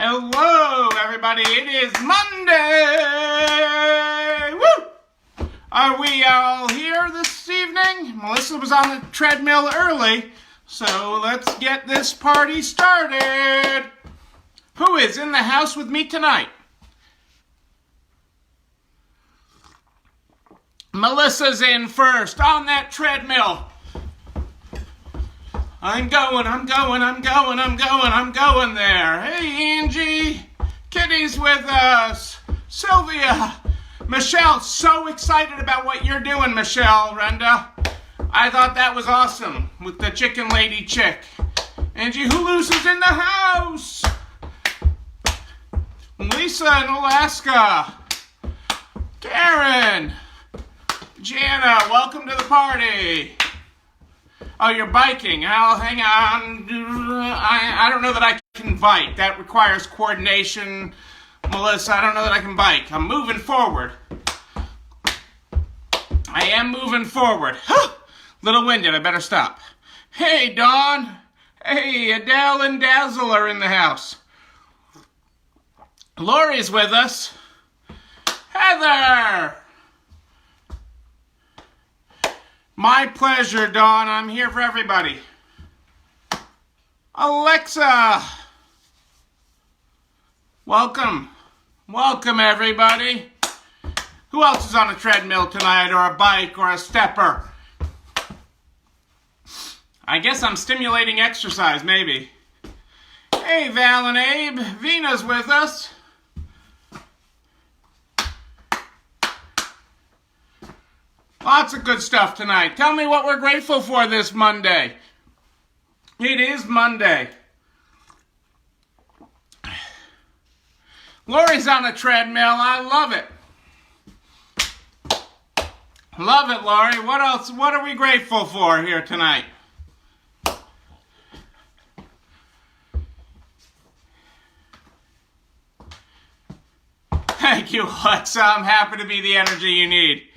Hello, everybody. It is Monday. Woo! Are we all here this evening? Melissa was on the treadmill early, so let's get this party started. Who is in the house with me tonight? Melissa's in first on that treadmill. I'm going there. Hey, Angie. Kitty's with us. Sylvia. Michelle, so excited about what you're doing, Michelle, Renda. I thought that was awesome with the Chicken Lady Chick. Angie Hulusa's in the house. Lisa in Alaska. Karen. Jana, welcome to the party. Oh, you're biking. I'll hang on. I don't know that I can bike. That requires coordination. Melissa, I don't know that I can bike. I'm moving forward. I am moving forward. Little winded. I better stop. Hey, Dawn. Hey, Adele and Dazzle are in the house. Lori's with us. Heather. My pleasure, Dawn. I'm here for everybody. Alexa. Welcome. Welcome, everybody. Who else is on a treadmill tonight, or a bike, or a stepper? I guess I'm stimulating exercise, maybe. Hey, Val and Abe. Vina's with us. Lots of good stuff tonight. Tell me what we're grateful for this Monday. It is Monday. Lori's on a treadmill. I love it. Love it, Lori. What else? What are we grateful for here tonight? Thank you, Alexa. I'm happy to be the energy you need.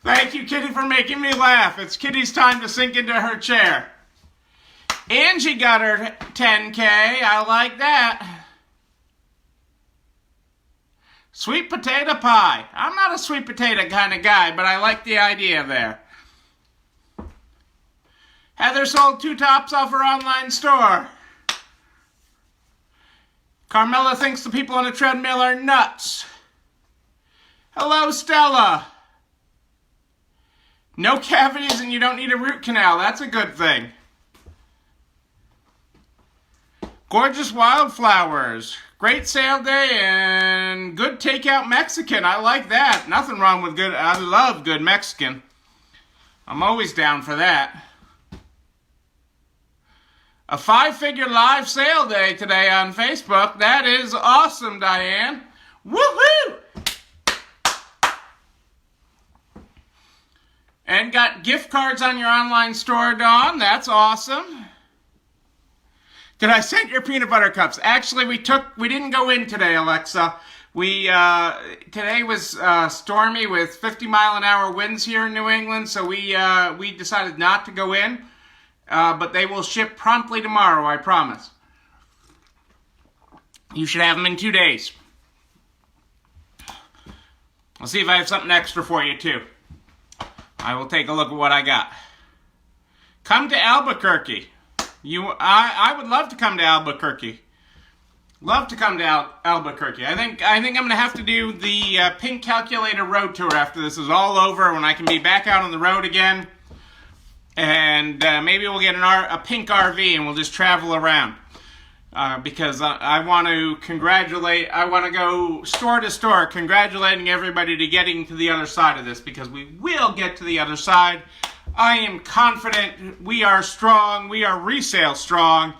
Thank you, Kitty, for making me laugh. It's Kitty's time to sink into her chair. Angie got her 10K. I like that. Sweet potato pie. I'm not a sweet potato kind of guy, but I like the idea there. Heather sold 2 tops off her online store. Carmela thinks the people on a treadmill are nuts. Hello, Stella. No cavities and you don't need a root canal. That's a good thing. Gorgeous wildflowers. Great sale day and good takeout Mexican. I like that. Nothing wrong with good. I love good Mexican. I'm always down for that. A 5-figure live sale day today on Facebook. That is awesome, Diane. Woohoo! And got gift cards on your online store, Dawn. That's awesome. Did I send your peanut butter cups? Actually, we didn't go in today, Alexa. Today was stormy with 50-mile-an-hour winds here in New England, so we decided not to go in. But they will ship promptly tomorrow, I promise. You should have them in 2 days. I'll see if I have something extra for you, too. I will take a look at what I got. Come to Albuquerque. I would love to come to Albuquerque. Love to come to Albuquerque. I think I'm going to have to do the Pink Calculator road tour after this is all over, when I can be back out on the road again. And maybe we'll get a pink RV and we'll just travel around. Because I want to go store to store congratulating everybody to getting to the other side of this, because we will get to the other side. I am confident. We are strong. We are resale strong,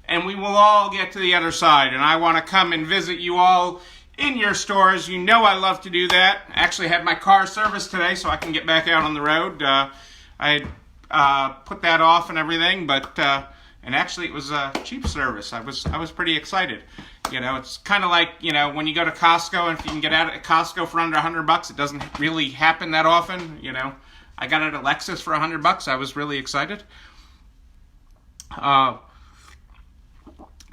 and we will all get to the other side. And I want to come and visit you all in your stores. You know I love to do that. I actually had my car serviced today so I can get back out on the road. I put that off and everything, but and actually it was a cheap service. I was pretty excited. You know, it's kind of like, you know, when you go to Costco, and if you can get out at Costco for under $100, it doesn't really happen that often. You know, I got it at Lexus for $100. I was really excited.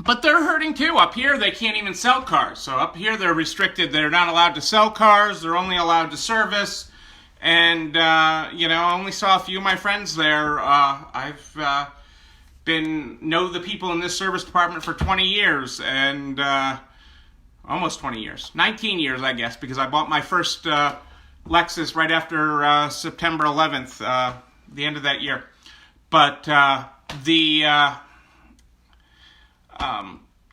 But they're hurting too. Up here, they can't even sell cars. So up here, they're restricted. They're not allowed to sell cars. They're only allowed to service. And, I only saw a few of my friends there. I've know the people in this service department for 20 years. And almost 20 years. 19 years, I guess, because I bought my first Lexus right after September 11th, the end of that year. But the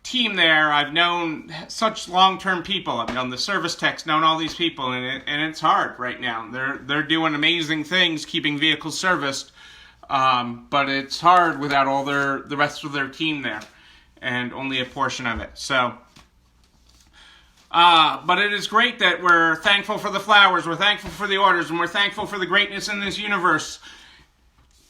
team there, I've known such long-term people. I've known the service techs, known all these people, and it's hard right now. They're doing amazing things, keeping vehicles serviced, but it's hard without all the rest of their team there, and only a portion of it. So, but it is great that we're thankful for the flowers, we're thankful for the orders, and we're thankful for the greatness in this universe.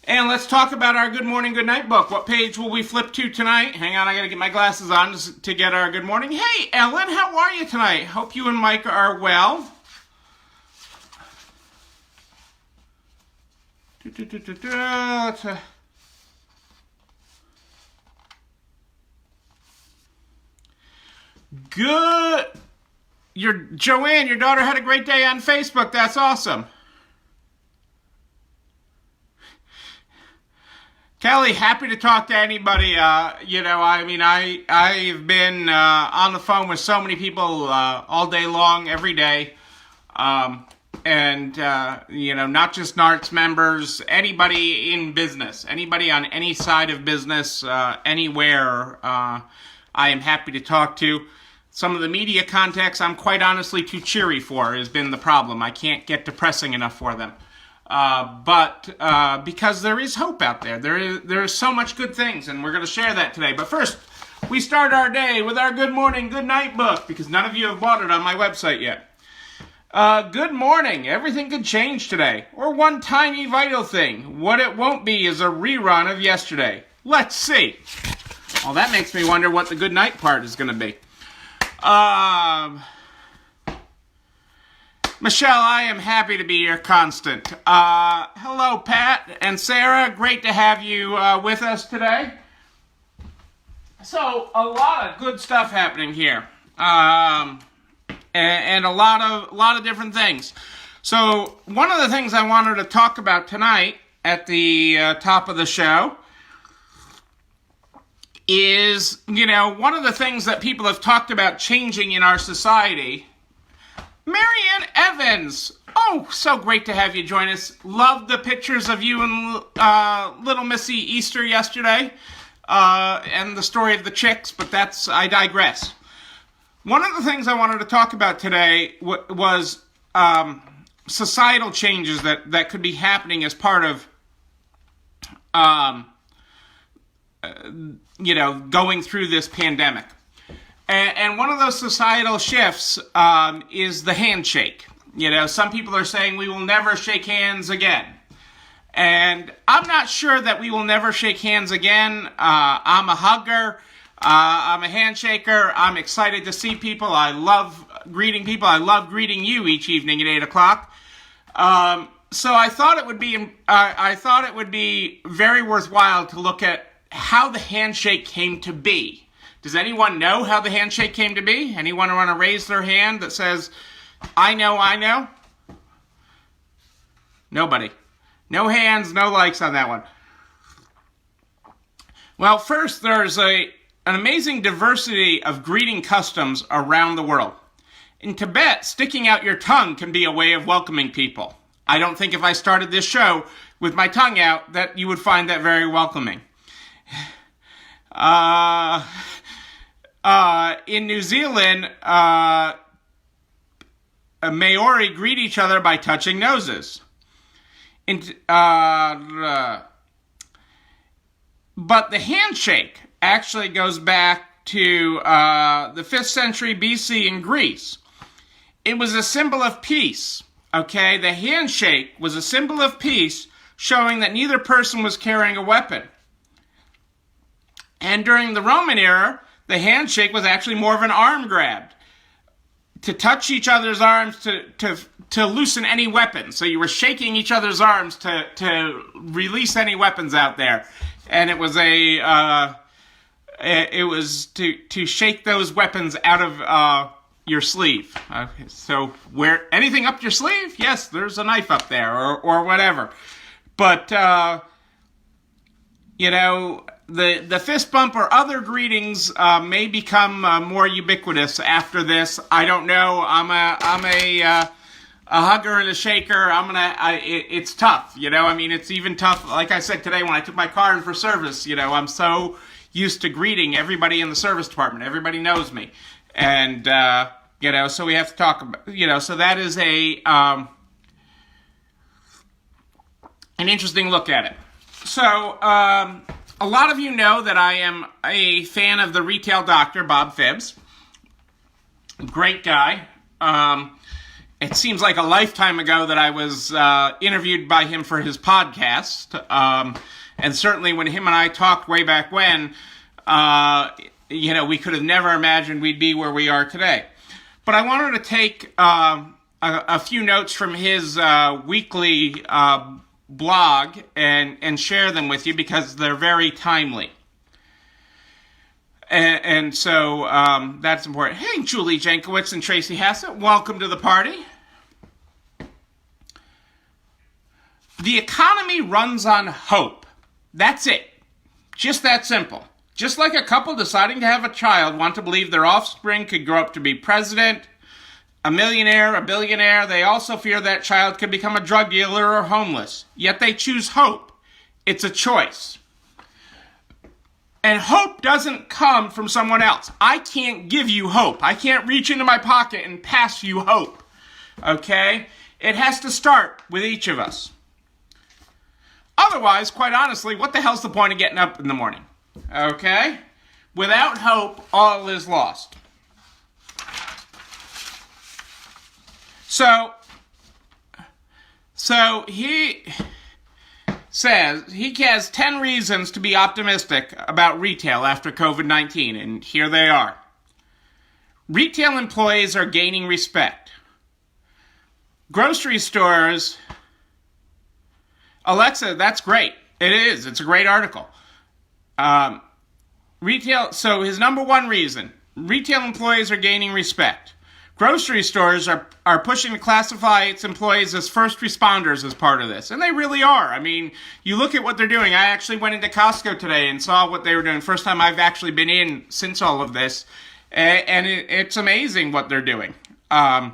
And let's talk about our Good Morning, Good Night book. What page will we flip to tonight? Hang on, I gotta get my glasses on to get our good morning. Hey, Ellen, how are you tonight? Hope you and Mike are well. Good. Joanne, your daughter had a great day on Facebook. That's awesome. Kelly, happy to talk to anybody. I've been on the phone with so many people all day long, every day. Not just NARTS members, anybody in business, anybody on any side of business, anywhere, I am happy to talk to. Some of the media contacts I'm quite honestly too cheery for has been the problem. I can't get depressing enough for them. But because there is hope out there. There is so much good things, and we're going to share that today. But first, we start our day with our Good Morning, Good Night book, because none of you have bought it on my website yet. Good morning. Everything could change today. Or one tiny vital thing. What it won't be is a rerun of yesterday. Let's see. Well, that makes me wonder what the good night part is going to be. Michelle, I am happy to be your constant. Hello, Pat and Sarah. Great to have you with us today. So, a lot of good stuff happening here, and a lot of different things. So, one of the things I wanted to talk about tonight at the top of the show is, one of the things that people have talked about changing in our society. Marianne Evans. Oh, so great to have you join us. Loved the pictures of you and little Missy Easter yesterday, and the story of the chicks, but I digress. One of the things I wanted to talk about today was societal changes that could be happening as part of, going through this pandemic. And one of those societal shifts is the handshake. Some people are saying we will never shake hands again. And I'm not sure that we will never shake hands again. I'm a hugger. I'm a handshaker. I'm excited to see people. I love greeting people. I love greeting you each evening at 8 o'clock. So I thought it would be very worthwhile to look at how the handshake came to be. Does anyone know how the handshake came to be? Anyone want to raise their hand that says, I know? Nobody. No hands, no likes on that one. Well, first, there's an amazing diversity of greeting customs around the world. In Tibet, sticking out your tongue can be a way of welcoming people. I don't think if I started this show with my tongue out that you would find that very welcoming. In New Zealand, Maori greet each other by touching noses. But the handshake actually goes back to the 5th century BC in Greece. It was a symbol of peace, okay? The handshake was a symbol of peace, showing that neither person was carrying a weapon. And during the Roman era, the handshake was actually more of an arm grab, to touch each other's arms to loosen any weapons. So you were shaking each other's arms to release any weapons out there. and it was it was to shake those weapons out of your sleeve. So where anything up your sleeve? Yes, there's a knife up there, or whatever. But the fist bump or other greetings may become more ubiquitous after this. I don't know. I'm a hugger and a shaker. It's tough. It's even tough. Like I said today when I took my car in for service. I'm so used to greeting everybody in the service department. Everybody knows me, and so we have to talk about. So that is an interesting look at it. So, a lot of you know that I am a fan of the Retail Doctor, Bob Phibbs. Great guy. It seems like a lifetime ago that I was interviewed by him for his podcast. And certainly when him and I talked way back when, we could have never imagined we'd be where we are today. But I wanted to take a few notes from his weekly blog and share them with you because they're very timely. And so that's important. Hey, Julie Jankowicz and Tracy Hassett, welcome to the party. The economy runs on hope. That's it. Just that simple. Just like a couple deciding to have a child want to believe their offspring could grow up to be president, a millionaire, a billionaire, they also fear that child could become a drug dealer or homeless. Yet they choose hope. It's a choice. And hope doesn't come from someone else. I can't give you hope. I can't reach into my pocket and pass you hope. Okay? It has to start with each of us. Otherwise, quite honestly, what the hell's the point of getting up in the morning? Okay? Without hope, all is lost. So he says he has 10 reasons to be optimistic about retail after COVID-19, and here they are. Retail employees are gaining respect. Grocery stores, Alexa, that's great. It is. It's a great article. So his number one reason, retail employees are gaining respect. Grocery stores are pushing to classify its employees as first responders as part of this. And they really are. I mean, you look at what they're doing. I actually went into Costco today and saw what they were doing. First time I've actually been in since all of this. And it's amazing what they're doing. They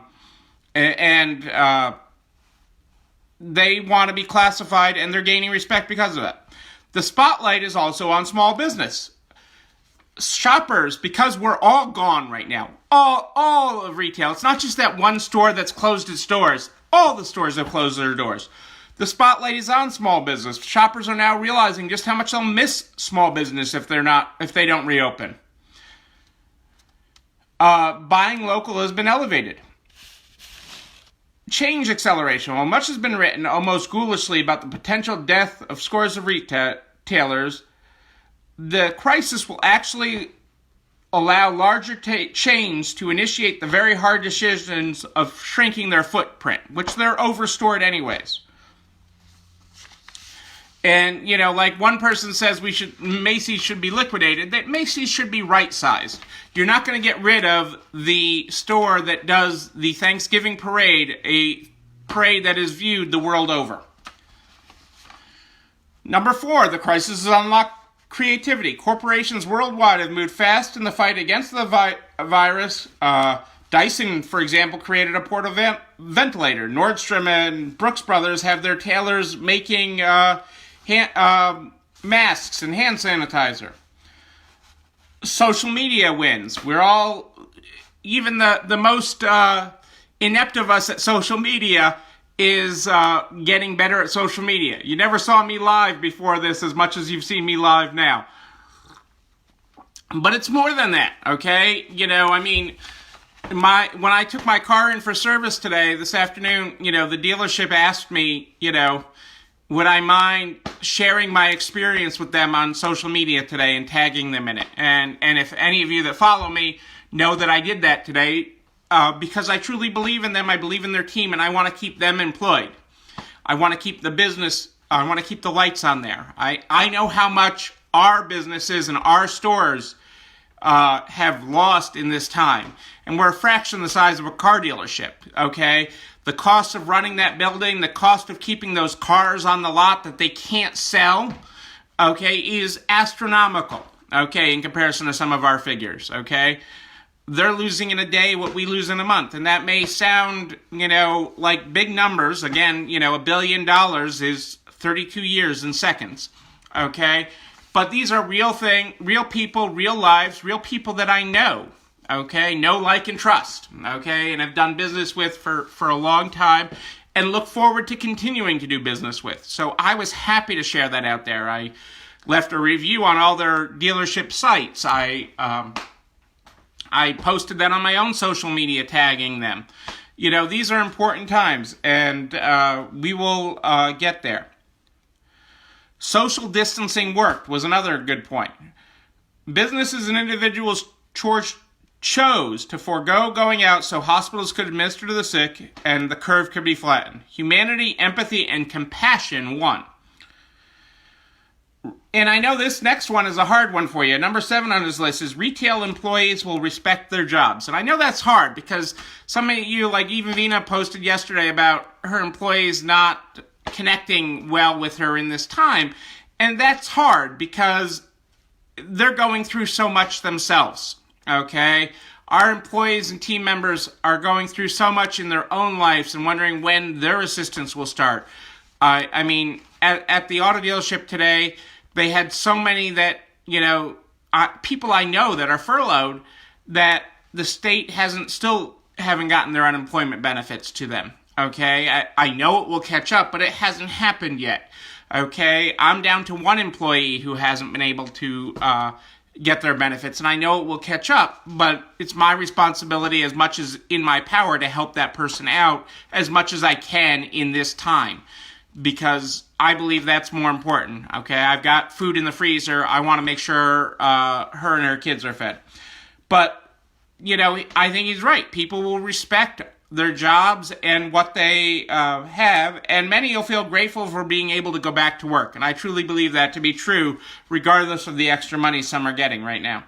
want to be classified and they're gaining respect because of that. The spotlight is also on small business. Shoppers, because we're all gone right now, all of retail, it's not just that one store that's closed its doors. All the stores have closed their doors. The spotlight is on small business. Shoppers are now realizing just how much they'll miss small business if they don't reopen. Buying local has been elevated. Change acceleration. While much has been written almost ghoulishly about the potential death of scores of retailers, the crisis will actually allow larger chains to initiate the very hard decisions of shrinking their footprint, which they're overstored anyways. And, like one person says Macy's should be liquidated, that Macy's should be right-sized. You're not going to get rid of the store that does the Thanksgiving parade, a parade that is viewed the world over. Number 4, the crisis has unlocked creativity. Corporations worldwide have moved fast in the fight against the virus. Dyson, for example, created a portable ventilator. Nordstrom and Brooks Brothers have their tailors making masks and hand sanitizer. Social media wins. We're all, even the most inept of us at social media is getting better at social media. You never saw me live before this as much as you've seen me live now. But it's more than that, okay? When I took my car in for service this afternoon, the dealership asked me, would I mind sharing my experience with them on social media today and tagging them in it? And if any of you that follow me know that I did that today, because I truly believe in them, I believe in their team, and I want to keep them employed. I want to keep the business I want to keep the lights on there. I know how much our businesses and our stores have lost in this time. And we're a fraction the size of a car dealership, okay? The cost of running that building, the cost of keeping those cars on the lot that they can't sell, okay, is astronomical, okay, in comparison to some of our figures, okay? They're losing in a day what we lose in a month. And that may sound, like big numbers. Again, $1 billion is 32 years in seconds, okay? But these are real people, real lives, real people that I know, okay? Know, like, and trust, okay? And I've done business with for a long time and look forward to continuing to do business with. So I was happy to share that out there. I left a review on all their dealership sites. I posted that on my own social media, tagging them. These are important times, and we will get there. Social distancing worked was another good point. Businesses and individuals chose to forego going out so hospitals could administer to the sick and the curve could be flattened. Humanity, empathy, and compassion won. And I know this next one is a hard one for you. Number 7 on this list is retail employees will respect their jobs. And I know that's hard because some of you, like even Vina, posted yesterday about her employees not connecting well with her in this time. And that's hard because they're going through so much themselves, okay? Our employees and team members are going through so much in their own lives and wondering when their assistance will start. I mean, at the auto dealership today, they had so many that, people I know that are furloughed that the state still haven't gotten their unemployment benefits to them. Okay, I know it will catch up, but it hasn't happened yet. Okay, I'm down to one employee who hasn't been able to get their benefits, and I know it will catch up, but it's my responsibility as much as in my power to help that person out as much as I can in this time, because I believe that's more important. Okay, I've got food in the freezer. I want to make sure her and her kids are fed. But, I think he's right. People will respect their jobs and what they have, and many will feel grateful for being able to go back to work. And I truly believe that to be true, regardless of the extra money some are getting right now.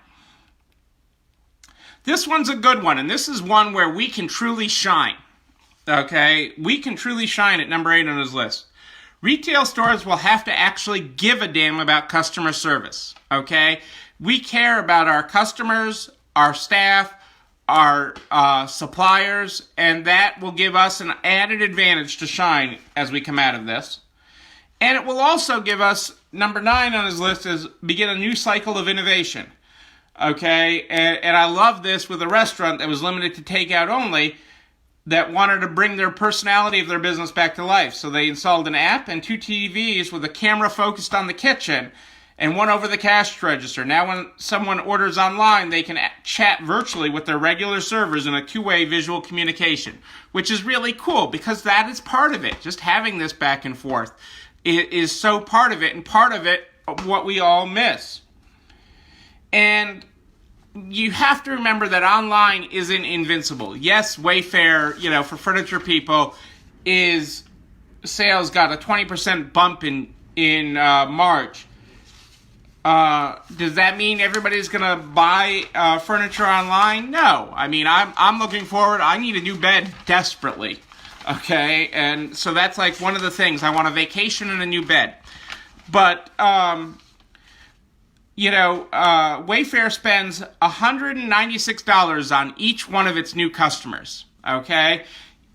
This one's a good one, and this is one where we can truly shine. Okay? We can truly shine at number 8 on his list. Retail stores will have to actually give a damn about customer service. Okay? We care about our customers, our staff, our suppliers, and that will give us an added advantage to shine as we come out of this. And it will also give us, number 9 on his list, is begin a new cycle of innovation. Okay, and I love this with a restaurant that was limited to takeout only that wanted to bring their personality of their business back to life. So they installed an app and 2 TVs with a camera focused on the kitchen and one over the cash register. Now when someone orders online, they can chat virtually with their regular servers in a 2-way visual communication, which is really cool because that is part of it. Just having this back and forth is so part of it, and part of it what we all miss. And you have to remember that online isn't invincible. Yes, Wayfair, for furniture people, sales got a 20% bump in March. Does that mean everybody's gonna buy furniture online? No. I mean, I'm looking forward. I need a new bed desperately. Okay, and so that's like one of the things. I want a vacation and a new bed. But Wayfair spends $196 on each one of its new customers. Okay.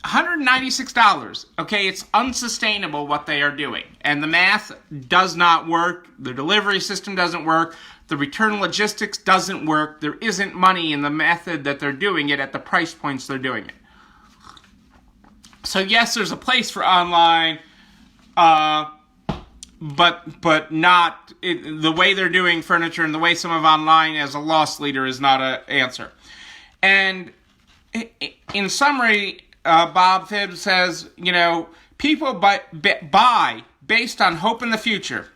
$196. Okay, it's unsustainable what they are doing. And the math does not work. The delivery system doesn't work. The return logistics doesn't work. There isn't money in the method that they're doing it at the price points they're doing it. So yes, there's a place for online, but not the way they're doing furniture and the way some of online as a loss leader is not an answer. And in summary, Bob Phibbs says, people buy based on hope in the future.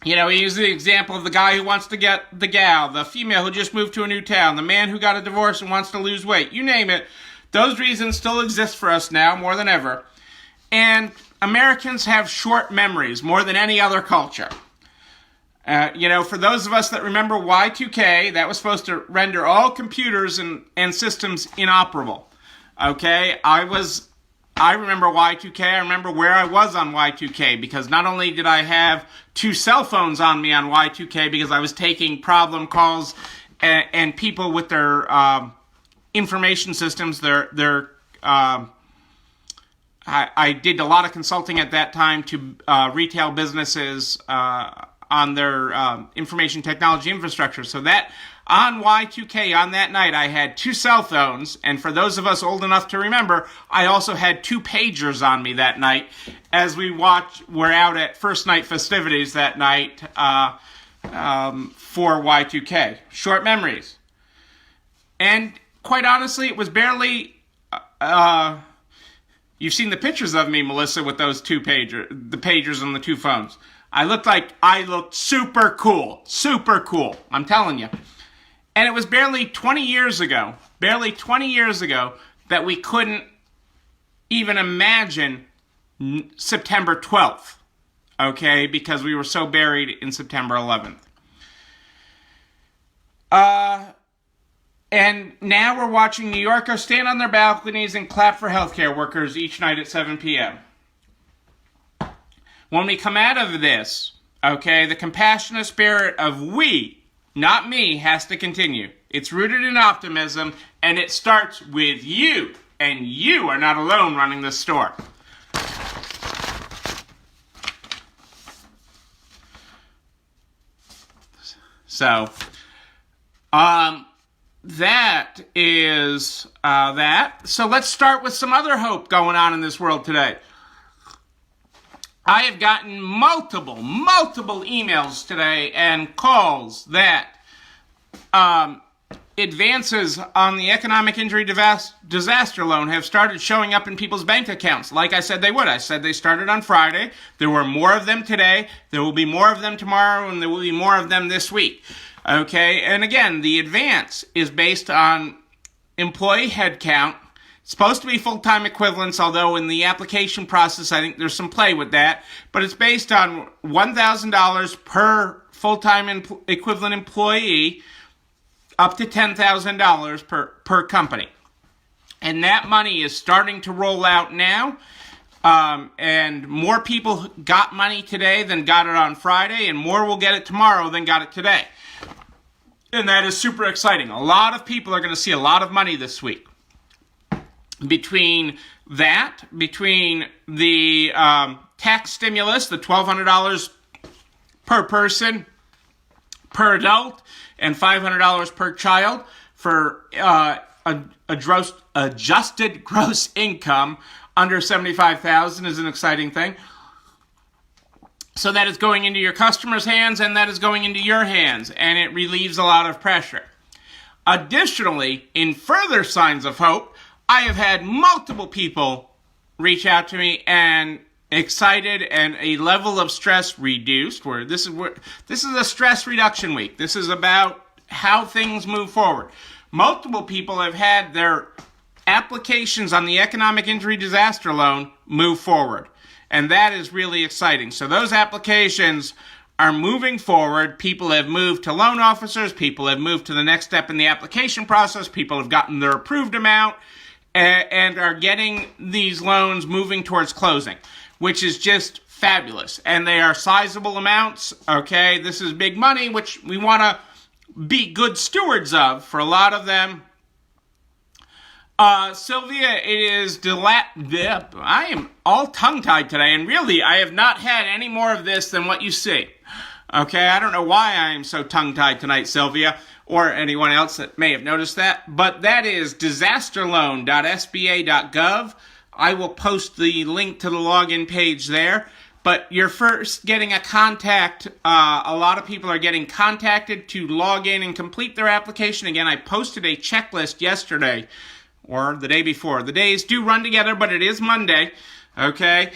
He uses the example of the guy who wants to get the gal, the female who just moved to a new town, the man who got a divorce and wants to lose weight. You name it. Those reasons still exist for us now more than ever. And Americans have short memories more than any other culture. For those of us that remember Y2K, that was supposed to render all computers and systems inoperable. Okay, I remember Y2K. I remember where I was on Y2K, because not only did I have 2 cell phones on me on Y2K, because I was taking problem calls and people with their information systems, I did a lot of consulting at that time to retail businesses on their information technology infrastructure. So that on Y2K, on that night, I had 2 cell phones, and for those of us old enough to remember, I also had 2 pagers on me that night as we're out at first night festivities that night for Y2K. Short memories. And quite honestly, it was barely... you've seen the pictures of me, Melissa, with those the pagers and the 2 phones. I looked super cool. Super cool. I'm telling you. And it was barely 20 years ago that we couldn't even imagine September 12th. Okay? Because we were so buried in September 11th. And now we're watching New Yorkers stand on their balconies and clap for healthcare workers each night at 7 p.m. When we come out of this, okay, the compassionate spirit of we, not me, has to continue. It's rooted in optimism, and it starts with you. And you are not alone running this store. So, that is that. So let's start with some other hope going on in this world today. I have gotten multiple emails today and calls that advances on the economic injury disaster loan have started showing up in people's bank accounts. Like I said they would. I said they started on Friday. There were more of them today. There will be more of them tomorrow, and there will be more of them this week. Okay, and again, the advance is based on employee headcount. It's supposed to be full-time equivalents, although in the application process, I think there's some play with that. But it's based on $1,000 per full-time equivalent employee, up to $10,000 per company. And that money is starting to roll out now. And more people got money today than got it on Friday, and more will get it tomorrow than got it today. And that is super exciting. A lot of people are going to see a lot of money this week. Between the tax stimulus, the $1,200 per person, per adult, and $500 per child for adjusted gross income under $75,000 is an exciting thing. So that is going into your customers' hands, and that is going into your hands, and it relieves a lot of pressure. Additionally, in further signs of hope, I have had multiple people reach out to me and excited and a level of stress reduced. This is a stress reduction week. This is about how things move forward. Multiple people have had their applications on the economic injury disaster loan move forward. And that is really exciting. So those applications are moving forward. People have moved to loan officers. People have moved to the next step in the application process. People have gotten their approved amount and are getting these loans moving towards closing, which is just fabulous. And they are sizable amounts. Okay, this is big money, which we want to be good stewards of for a lot of them. Sylvia, it is I am all tongue-tied today, and really, I have not had any more of this than what you see. Okay, I don't know why I am so tongue-tied tonight, Sylvia, or anyone else that may have noticed that, but that is Disasterloan.sba.gov. I will post the link to the login page there, but you're first getting a contact. A lot of people are getting contacted to log in and complete their application. Again, I posted a checklist yesterday, or the day before. The days do run together, but it is Monday, okay?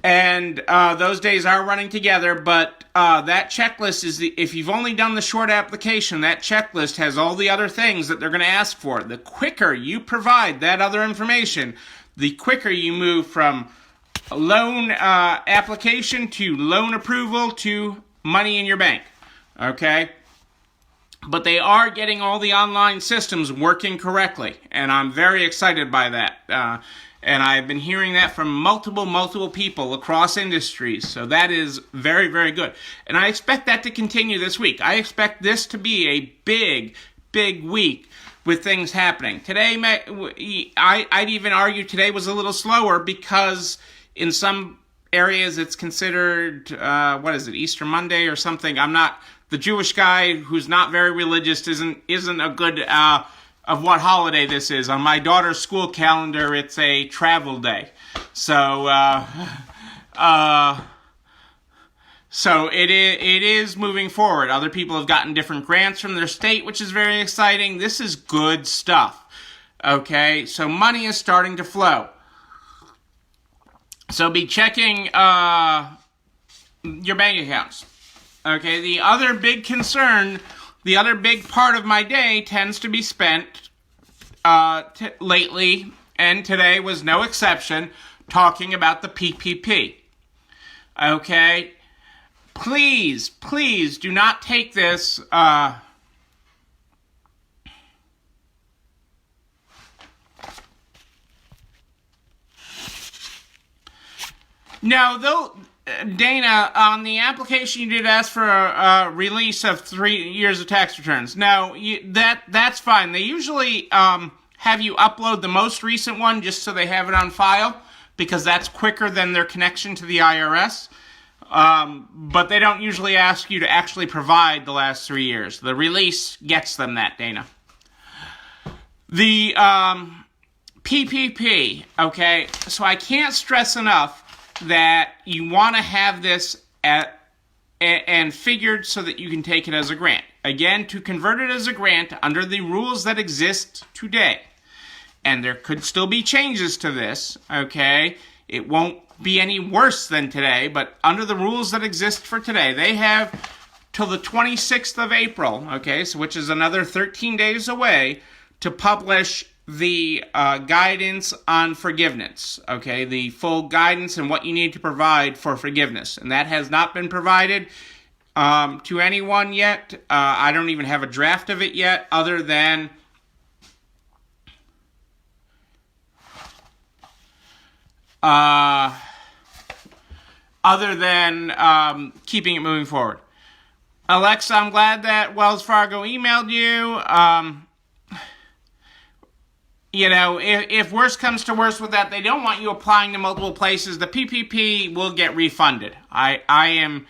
And those days are running together, but that checklist is, if you've only done the short application, that checklist has all the other things that they're going to ask for. The quicker you provide that other information, the quicker you move from loan application to loan approval to money in your bank. Okay? But they are getting all the online systems working correctly, and I'm very excited by that. And I've been hearing that from multiple people across industries, so that is very, very good. And I expect that to continue this week. I expect this to be a big week with things happening. Today, I'd even argue today was a little slower because in some areas it's considered, Easter Monday or something. I'm not... The Jewish guy who's not very religious isn't a good of what holiday this is. On my daughter's school calendar, it's a travel day. So it is moving forward. Other people have gotten different grants from their state, which is very exciting. This is good stuff. Okay, so money is starting to flow. So be checking your bank accounts. Okay, the other big concern, the other big part of my day tends to be spent lately, and today was no exception, talking about the PPP. Okay, please do not take this Dana, on the application you did ask for a release of 3 years of tax returns. No, that's fine. They usually have you upload the most recent one just so they have it on file, because that's quicker than their connection to the IRS. But they don't usually ask you to actually provide the last 3 years. The release gets them that, Dana. The PPP, okay, so I can't stress enough that you want to have this and figured so that you can take it as a grant. Again, to convert it as a grant under the rules that exist today, and there could still be changes to this, okay? It won't be any worse than today, but under the rules that exist for today, they have till the 26th of April, okay, so which is another 13 days away, to publish the guidance on forgiveness, okay, the full guidance and what you need to provide for forgiveness. And that has not been provided to anyone yet. I don't even have a draft of it yet, other than keeping it moving forward. Alexa, I'm glad that Wells Fargo emailed you. If worse comes to worse with that, they don't want you applying to multiple places, the PPP will get refunded. I am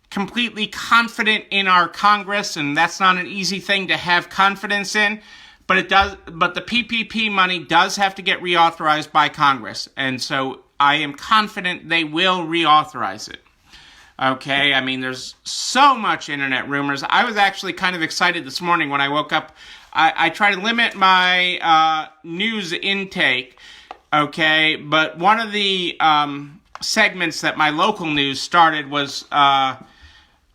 completely confident in our Congress, and that's not an easy thing to have confidence in, but the PPP money does have to get reauthorized by Congress, and so I am confident they will reauthorize it. Okay, I mean, there's so much internet rumors. I was actually kind of excited this morning when I woke up. I try to limit my news intake, okay, but one of the segments that my local news started was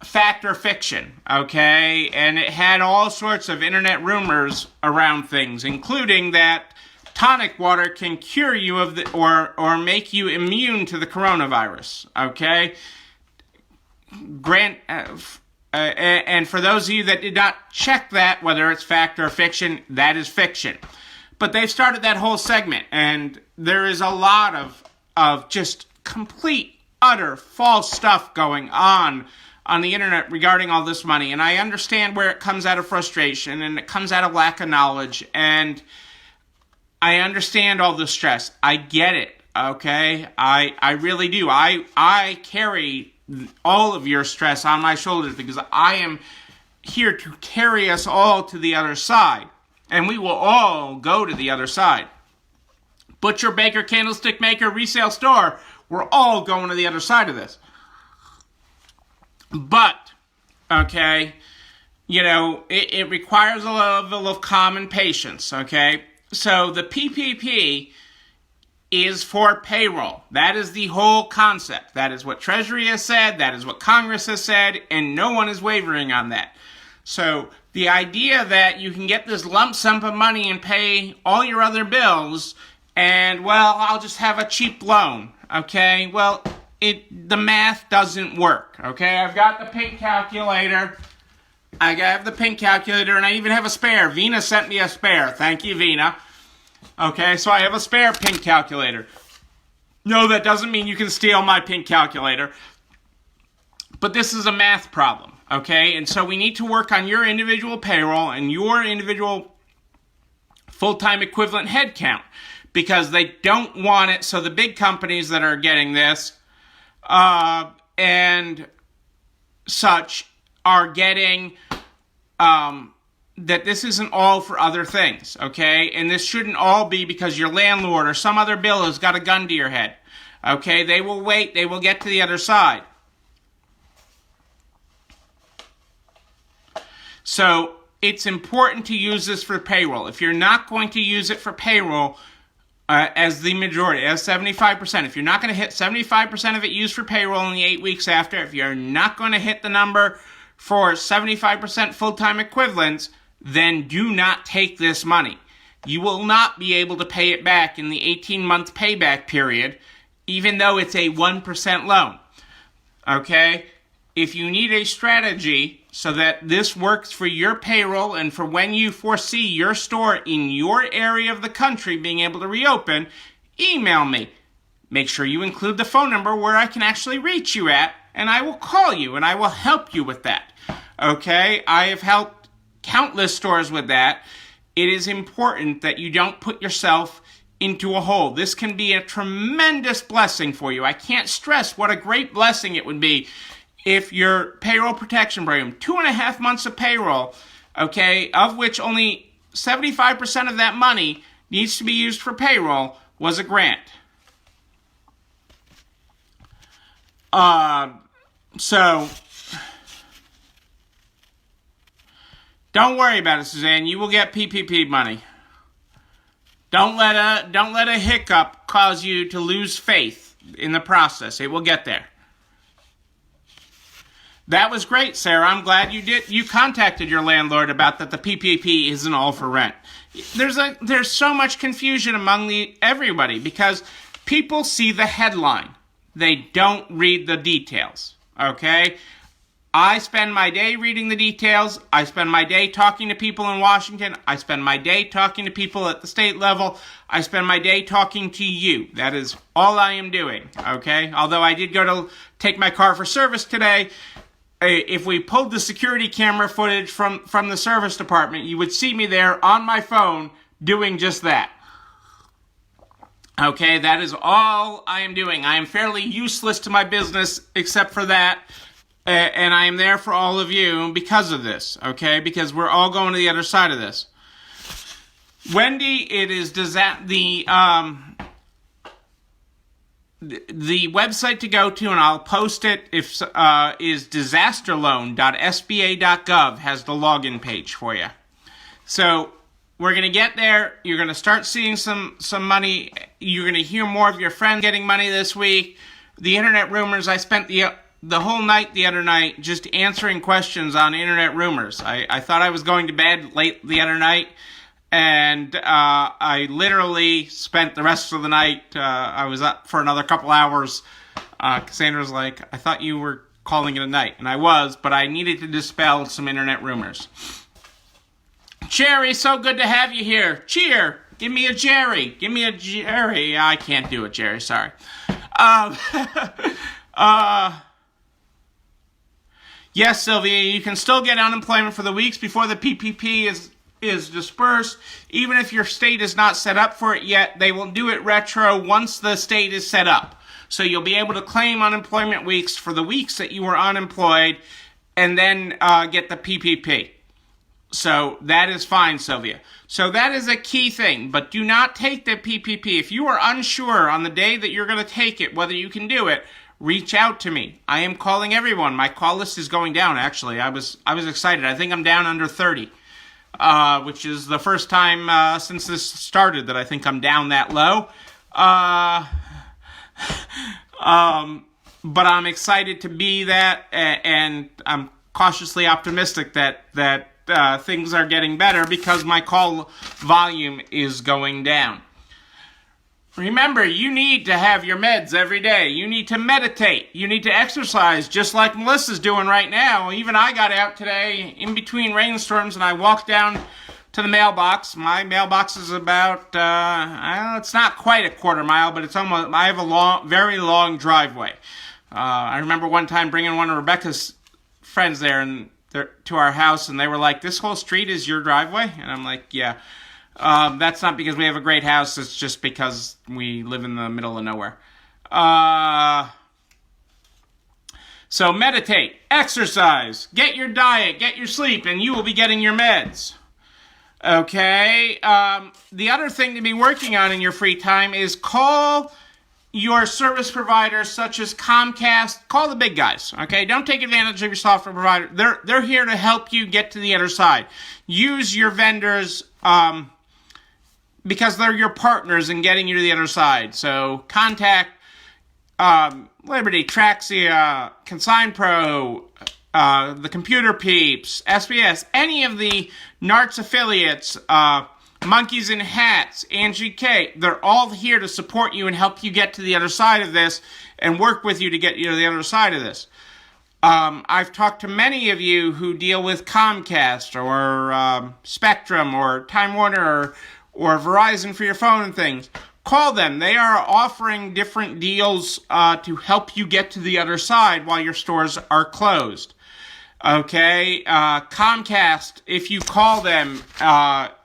fact or fiction, okay, and it had all sorts of internet rumors around things, including that tonic water can cure you of the or make you immune to the coronavirus, okay. And for those of you that did not check that, whether it's fact or fiction, that is fiction. But they've started that whole segment, and there is a lot of just complete, utter, false stuff going on the internet regarding all this money. And I understand where it comes out of frustration, and it comes out of lack of knowledge, and I understand all the stress. I get it, okay? I really do. I carry all of your stress on my shoulders because I am here to carry us all to the other side. And we will all go to the other side. Butcher, baker, candlestick maker, resale store, we're all going to the other side of this. But, okay, it requires a level of calm and patience, okay? So the PPP is for payroll. That is the whole concept. That is what Treasury has said. That is what Congress has said. And no one is wavering on that. So the idea that you can get this lump sum of money and pay all your other bills and, well, I'll just have a cheap loan. Okay, well, the math doesn't work. Okay, I've got the pink calculator. I have the pink calculator, and I even have a spare. Vina sent me a spare. Thank you, Vina. Okay, so I have a spare pink calculator. No, that doesn't mean you can steal my pink calculator. But this is a math problem, okay? And so we need to work on your individual payroll and your individual full-time equivalent head count, because they don't want it. So the big companies that are getting this and such are getting that this isn't all for other things, okay? And this shouldn't all be because your landlord or some other bill has got a gun to your head, okay? They will wait. They will get to the other side. So it's important to use this for payroll. If you're not going to use it for payroll as the majority, as 75%, if you're not going to hit 75% of it used for payroll in the 8 weeks after, if you're not going to hit the number for 75% full-time equivalents, then do not take this money. You will not be able to pay it back in the 18-month payback period, even though it's a 1% loan. Okay? If you need a strategy so that this works for your payroll and for when you foresee your store in your area of the country being able to reopen, email me. Make sure you include the phone number where I can actually reach you at, and I will call you and I will help you with that. Okay? I have helped countless stores with that. It is important that you don't put yourself into a hole. This can be a tremendous blessing for you. I can't stress what a great blessing it would be if your payroll protection program, 2.5 months of payroll, okay, of which only 75% of that money needs to be used for payroll, was a grant. So don't worry about it, Suzanne. You will get PPP money. Don't let a hiccup cause you to lose faith in the process. It will get there. That was great, Sarah. I'm glad you did. You contacted your landlord about that the PPP isn't all for rent. There's so much confusion among everybody because people see the headline. They don't read the details, okay? I spend my day reading the details. I spend my day talking to people in Washington. I spend my day talking to people at the state level. I spend my day talking to you. That is all I am doing, okay? Although I did go to take my car for service today. If we pulled the security camera footage from the service department, you would see me there on my phone doing just that. Okay, that is all I am doing. I am fairly useless to my business except for that. And I am there for all of you because of this, okay? Because we're all going to the other side of this. Wendy, it is the website to go to, and I'll post it, is Disasterloan.sba.gov, has the login page for you. So we're going to get there. You're going to start seeing some money. You're going to hear more of your friends getting money this week. The internet rumors, I spent the whole night the other night just answering questions on internet rumors. I thought I was going to bed late the other night, and I literally spent the rest of the night, I was up for another couple hours. Cassandra's like, I thought you were calling it a night. And I was, but I needed to dispel some internet rumors. Jerry, so good to have you here. Cheer. Give me a Jerry. Give me a Jerry. I can't do it, Jerry. Sorry. Yes, Sylvia, you can still get unemployment for the weeks before the PPP is dispersed. Even if your state is not set up for it yet, they will do it retro once the state is set up. So you'll be able to claim unemployment weeks for the weeks that you were unemployed and then get the PPP. So that is fine, Sylvia. So that is a key thing, but do not take the PPP. If you are unsure on the day that you're going to take it, whether you can do it, reach out to me. I am calling everyone. My call list is going down, actually. I was excited. I think I'm down under 30, which is the first time since this started that I think I'm down that low. But I'm excited to be that, and I'm cautiously optimistic that things are getting better because my call volume is going down. Remember, you need to have your meds every day. You need to meditate. You need to exercise, just like Melissa's doing right now. Even I got out today in between rainstorms, and I walked down to the mailbox. My mailbox is about, it's not quite a quarter mile, but it's almost, I have a very long driveway. I remember one time bringing one of Rebecca's friends there to our house, and they were like, "This whole street is your driveway?" And I'm like, "Yeah." That's not because we have a great house. It's just because we live in the middle of nowhere. So meditate, exercise, get your diet, get your sleep, and you will be getting your meds. Okay? The other thing to be working on in your free time is call your service providers such as Comcast. Call the big guys, okay? Don't take advantage of your software provider. They're here to help you get to the other side. Use your vendors, because they're your partners in getting you to the other side. So contact Liberty, Traxia, Consign Pro, the Computer Peeps, SBS, any of the NARTS affiliates, Monkeys in Hats, Angie K. They're all here to support you and help you get to the other side of this and work with you to get you to the other side of this. I've talked to many of you who deal with Comcast or Spectrum or Time Warner or Verizon for your phone and things. Call them. They are offering different deals to help you get to the other side while your stores are closed. Okay? Comcast, if you call them,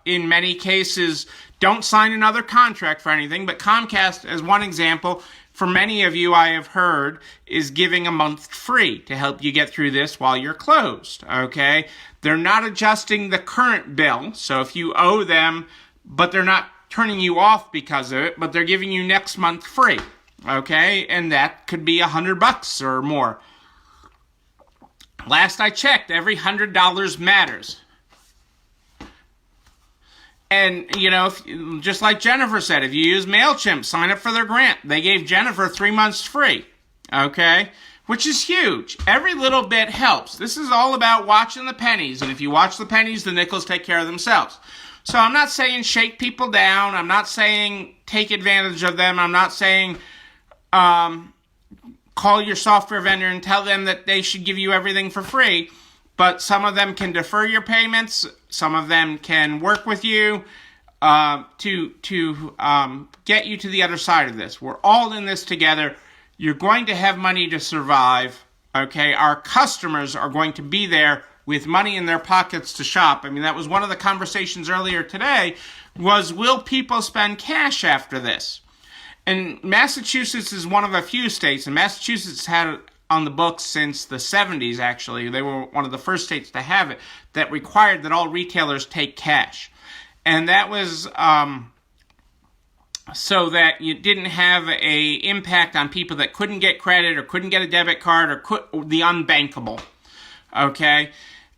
in many cases, don't sign another contract for anything, but Comcast, as one example, for many of you I have heard, is giving a month free to help you get through this while you're closed. Okay? They're not adjusting the current bill, so if you owe them, but they're not turning you off because of it, but they're giving you next month free, okay? And that could be $100 or more. Last I checked, every $100 matters. And, just like Jennifer said, if you use MailChimp, sign up for their grant. They gave Jennifer 3 months free, okay? Which is huge. Every little bit helps. This is all about watching the pennies, and if you watch the pennies, the nickels take care of themselves. So I'm not saying shake people down. I'm not saying take advantage of them. I'm not saying call your software vendor and tell them that they should give you everything for free. But some of them can defer your payments. Some of them can work with you to get you to the other side of this. We're all in this together. You're going to have money to survive. Okay, our customers are going to be there with money in their pockets to shop. I mean, that was one of the conversations earlier today, was will people spend cash after this? And Massachusetts is one of a few states, and Massachusetts had it on the books since the 70s, actually. They were one of the first states to have it, that required that all retailers take cash. And that was so that you didn't have a impact on people that couldn't get credit or couldn't get a debit card or the unbankable. Okay?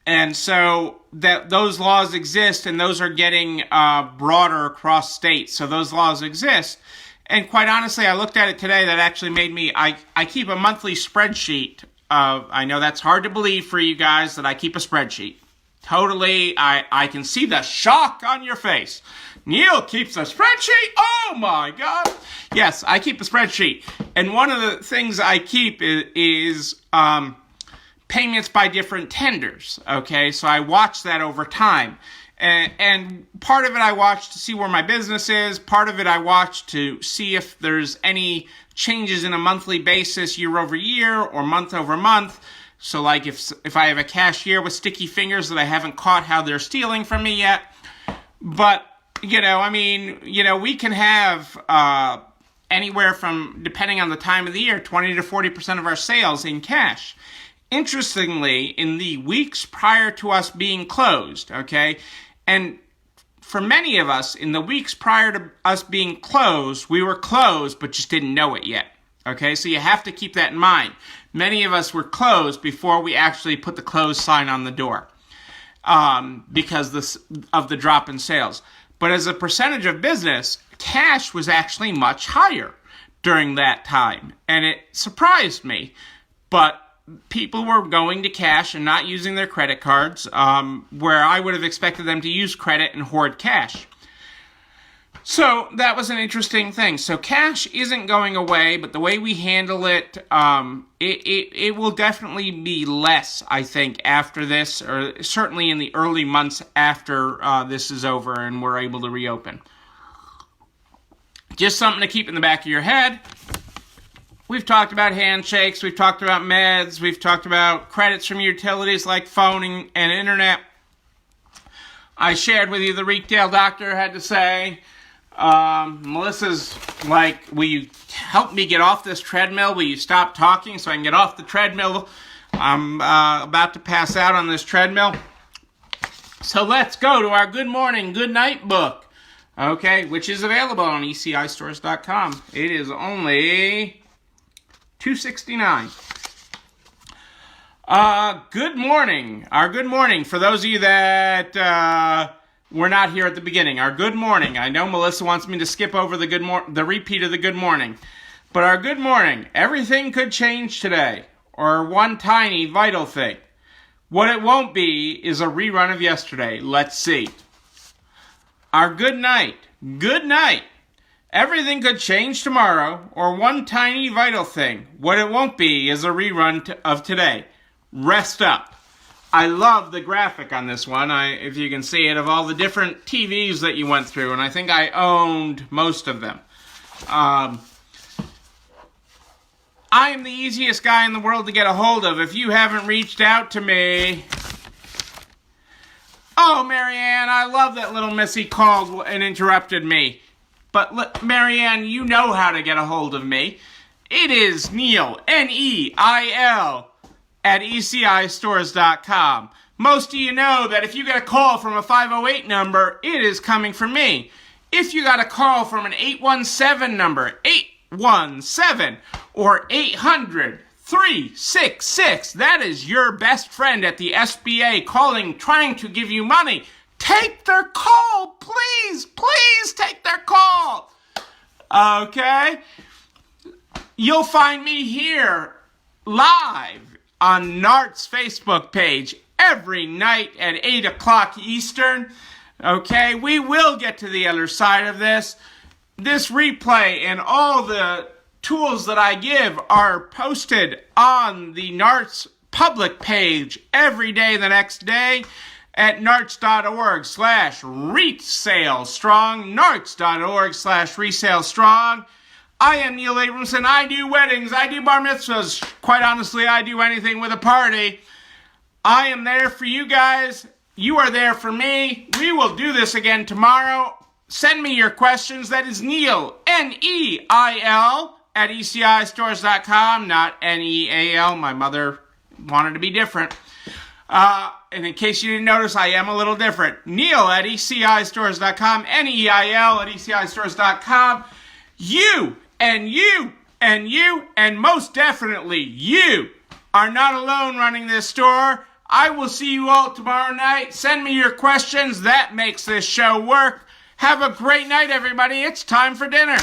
And so that those laws exist, and those are getting broader across states. So those laws exist. And quite honestly, I looked at it today. That actually made me, I keep a monthly spreadsheet. I know that's hard to believe for you guys that I keep a spreadsheet. Totally, I can see the shock on your face. Neil keeps a spreadsheet? Oh my God. Yes, I keep a spreadsheet. And one of the things I keep is payments by different tenders, okay? So I watch that over time. And part of it I watch to see where my business is. Part of it I watch to see if there's any changes in a monthly basis year over year or month over month. So like if I have a cashier with sticky fingers that I haven't caught how they're stealing from me yet. But, we can have anywhere from, depending on the time of the year, 20 to 40% of our sales in cash. Interestingly, in the weeks prior to us being closed, okay, and for many of us, in the weeks prior to us being closed, we were closed but just didn't know it yet, okay? So you have to keep that in mind. Many of us were closed before we actually put the closed sign on the door because of the drop in sales. But as a percentage of business, cash was actually much higher during that time, and it surprised me. But people were going to cash and not using their credit cards, where I would have expected them to use credit and hoard cash. So that was an interesting thing. So cash isn't going away, but the way we handle it, it will definitely be less, I think, after this, or certainly in the early months after this is over and we're able to reopen. Just something to keep in the back of your head. We've talked about handshakes, we've talked about meds, we've talked about credits from utilities like phone and internet. I shared with you the retail doctor had to say. Melissa's like, will you help me get off this treadmill? Will you stop talking so I can get off the treadmill? I'm about to pass out on this treadmill. So let's go to our good morning, good night book. Okay, which is available on ECIstores.com. It is only $2.69. Good morning. Our good morning. For those of you that we're not here at the beginning. Our good morning. I know Melissa wants me to skip over the repeat of the good morning. But our good morning. Everything could change today. Or one tiny vital thing. What it won't be is a rerun of yesterday. Let's see. Our good night. Good night. Everything could change tomorrow. Or one tiny vital thing. What it won't be is a rerun of today. Rest up. I love the graphic on this one, if you can see it, of all the different TVs that you went through, and I think I owned most of them. I am the easiest guy in the world to get a hold of. If you haven't reached out to me... Oh, Marianne, I love that little Missy called and interrupted me. But, Marianne, you know how to get a hold of me. It is Neil, N-E-I-L, at ECIstores.com. Most of you know that if you get a call from a 508 number, it is coming from me. If you got a call from an 817 number, 817 or 800-366, that is your best friend at the SBA calling, trying to give you money. Take their call, please, please take their call. Okay? You'll find me here live on NART's Facebook page every night at 8 o'clock Eastern. Okay, we will get to the other side of this. This replay and all the tools that I give are posted on the NART's public page every day the next day at narts.org/resalestrong, narts.org/resalestrong. I am Neil Abramson. I do weddings. I do bar mitzvahs. Quite honestly, I do anything with a party. I am there for you guys. You are there for me. We will do this again tomorrow. Send me your questions. That is Neil, N-E-I-L, at ECIstores.com, not N-E-A-L. My mother wanted to be different. And in case you didn't notice, I am a little different. Neil at ECIstores.com, N-E-I-L at ECIstores.com. You and you and you and most definitely you are not alone running this store. I will see you all tomorrow night. Send me your questions. That makes this show work. Have a great night, everybody. It's time for dinner.